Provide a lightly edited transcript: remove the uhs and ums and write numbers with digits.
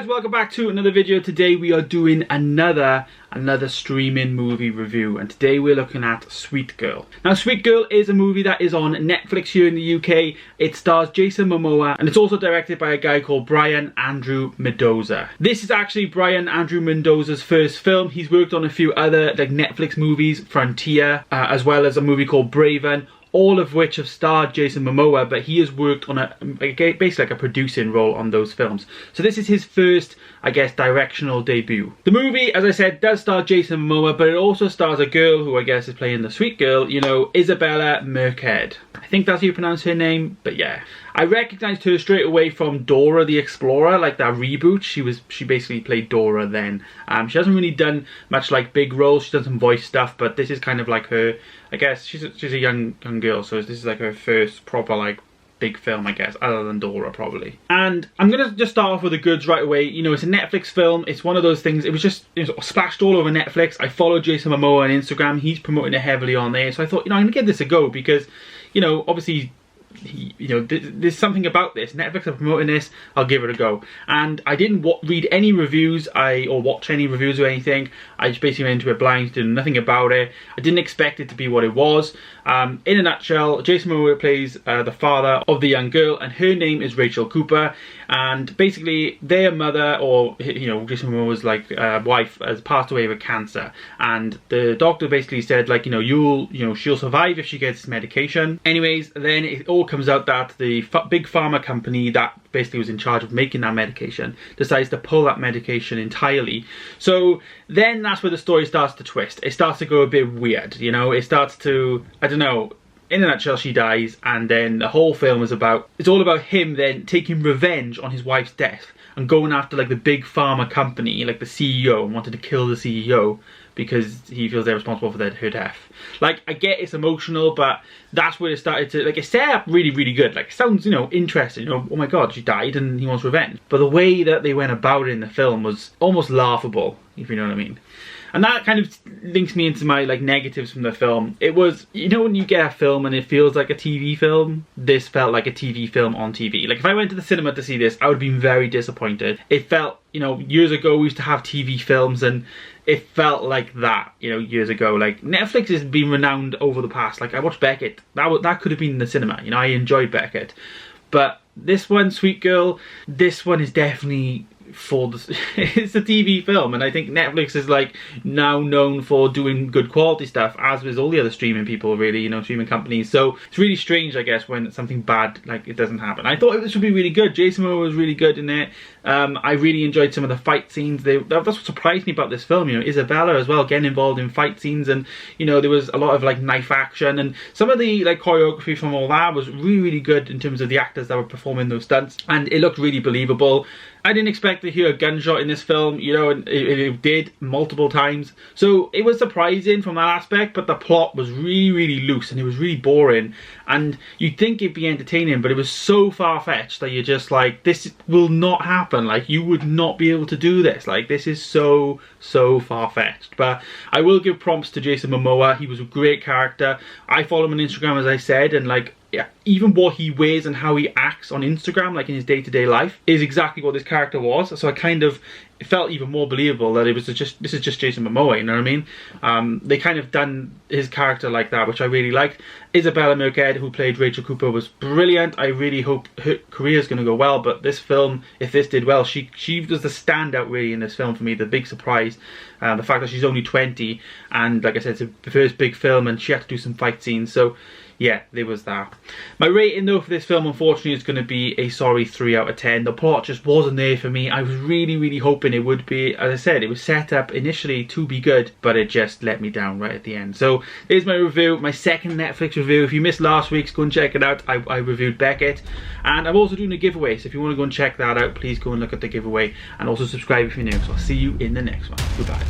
guys, welcome back to another video. Today we are doing another streaming movie review, and today we're looking at Sweet Girl. Now Sweet Girl is a movie that is on Netflix here in the UK. It stars Jason Momoa and it's also directed by a guy called Brian Andrew Mendoza. This is actually Brian Andrew Mendoza's first film. He's worked on a few other like Netflix movies, Frontier, as well as a movie called Braven, all of which have starred Jason Momoa, but he has worked on basically like a producing role on those films. So this is his first, I guess, directional debut. The movie, as I said, does star Jason Momoa, but it also stars a girl who I guess is playing the Sweet Girl, you know, Isabella Merced. I think that's how you pronounce her name, but yeah. I recognised her straight away from Dora the Explorer, like that reboot. She basically played Dora then. She hasn't really done much like big roles. She's done some voice stuff, but this is kind of like her, I guess, she's a young girl, so this is like her first proper like big film, I guess, other than Dora probably. And I'm gonna just start off with the goods right away. You know, it's a Netflix film. It's one of those things, it was splashed all over Netflix. I follow Jason Momoa on Instagram. He's promoting it heavily on there, so I thought, you know, I'm gonna give this a go because, you know, obviously there's something about this. Netflix are promoting this, I'll give it a go. And I didn't read any reviews or watch any reviews or anything. I just basically went into it blind, did nothing about it. I didn't expect it to be what it was. In a nutshell, Jason Momoa plays the father of the young girl, and her name is Rachel Cooper. And basically their mother, or you know, Jason Momoa's like wife, has passed away with cancer, and the doctor basically said, like, you know, she'll survive if she gets this medication. Anyways, then it all comes out that the big pharma company that basically was in charge of making that medication decides to pull that medication entirely. So then that's where the story starts to twist. It starts to go a bit weird, you know. It starts to, I don't know, in a nutshell, she dies, and then the whole film is it's all about him then taking revenge on his wife's death and going after like the big pharma company, like the CEO, and wanted to kill the CEO because he feels they're responsible for her death. Like, I get it's emotional, but that's where it started to, like, it's set up really, really good. Like, it sounds, you know, interesting. You know, oh my god, she died and he wants revenge. But the way that they went about it in the film was almost laughable, if you know what I mean. And that kind of links me into my like negatives from the film. It was, you know, when you get a film and it feels like a TV film, this felt like a TV film on TV. Like, if I went to the cinema to see this, I would have been very disappointed. It felt, you know, years ago we used to have TV films and it felt like that, you know, years ago. Like, Netflix has been renowned over the past. Like, I watched Beckett. That could have been in the cinema, you know, I enjoyed Beckett. But this one, Sweet Girl, this one is definitely it's a TV film, and I think Netflix is like now known for doing good quality stuff, as with all the other streaming people, really, you know, streaming companies. So it's really strange, I guess, when something bad like it doesn't happen. I thought this would be really good. Jason Momoa was really good in it. I really enjoyed some of the fight scenes. That's what surprised me about this film, you know, Isabella as well getting involved in fight scenes, and you know, there was a lot of like knife action, and some of the like choreography from all that was really, really good in terms of the actors that were performing those stunts, and it looked really believable. I didn't expect to hear a gunshot in this film, you know, and it did multiple times. So it was surprising from that aspect, but the plot was really, really loose and it was really boring. And you'd think it'd be entertaining, but it was so far-fetched that you're just like, this will not happen. Like, you would not be able to do this. Like, this is so far-fetched. But I will give prompts to Jason Momoa. He was a great character. I follow him on Instagram, as I said, and like, yeah, even what he wears and how he acts on Instagram, like in his day-to-day life, is exactly what this character was. So I kind of, it felt even more believable that this is just Jason Momoa, you know what I mean? They kind of done his character like that, which I really liked. Isabella Merced, who played Rachel Cooper, was brilliant. I really hope her career is going to go well, but this film, if this did well, she was the standout really in this film for me, the big surprise. The fact that she's only 20, and like I said, it's her first big film, and she had to do some fight scenes, so yeah, there was that. My rating though for this film, unfortunately, is going to be a sorry 3 out of 10. The plot just wasn't there for me. I was really, really hoping it would be. As I said, it was set up initially to be good, but it just let me down right at the end. So here's my review, my second Netflix review. If you missed last week's, go and check it out. I reviewed Beckett, and I'm also doing a giveaway, so if you want to go and check that out, please go and look at the giveaway, and also subscribe if you're new. So I'll see you in the next one. Goodbye.